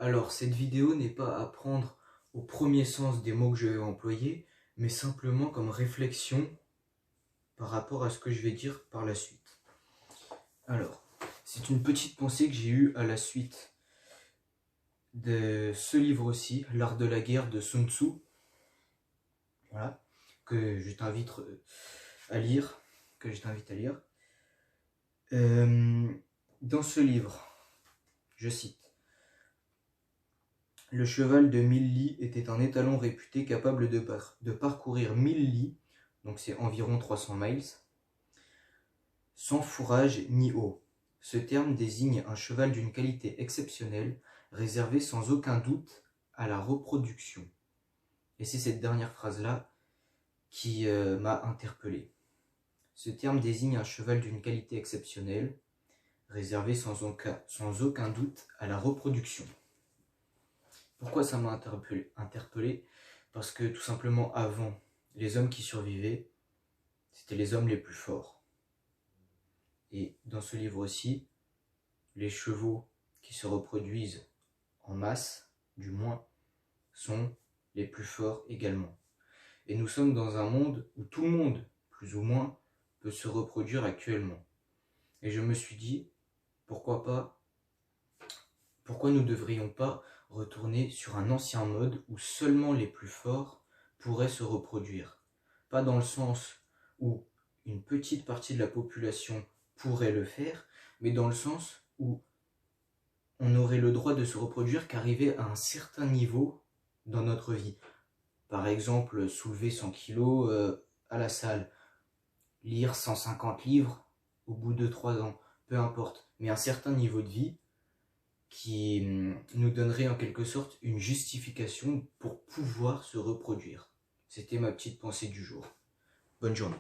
Alors, cette vidéo n'est pas à prendre au premier sens des mots que je vais employer, mais simplement comme réflexion par rapport à ce que je vais dire par la suite. Alors, c'est une petite pensée que j'ai eue à la suite de ce livre-ci, L'Art de la guerre de Sun Tzu, voilà, que je t'invite à lire, dans ce livre, je cite: le cheval de 1000 lits était un étalon réputé capable de parcourir 1000 lits, donc c'est environ 300 miles, sans fourrage ni eau. Ce terme désigne un cheval d'une qualité exceptionnelle, réservé sans aucun doute à la reproduction. Et c'est cette dernière phrase-là qui m'a interpellé. Ce terme désigne un cheval d'une qualité exceptionnelle, réservé sans aucun doute à la reproduction. Pourquoi ça m'a interpellé? Parce que tout simplement avant, les hommes qui survivaient, c'était les hommes les plus forts. Et dans ce livre aussi, les chevaux qui se reproduisent en masse, du moins, sont les plus forts également. Et nous sommes dans un monde où tout le monde, plus ou moins, peut se reproduire actuellement. Et je me suis dit, pourquoi nous ne devrions pas retourner sur un ancien mode où seulement les plus forts pourraient se reproduire. Pas dans le sens où une petite partie de la population pourrait le faire, mais dans le sens où on aurait le droit de se reproduire qu'arriver à un certain niveau dans notre vie. Par exemple, soulever 100 kilos à la salle, lire 150 livres au bout de 3 ans, peu importe, mais un certain niveau de vie qui nous donnerait en quelque sorte une justification pour pouvoir se reproduire. C'était ma petite pensée du jour. Bonne journée.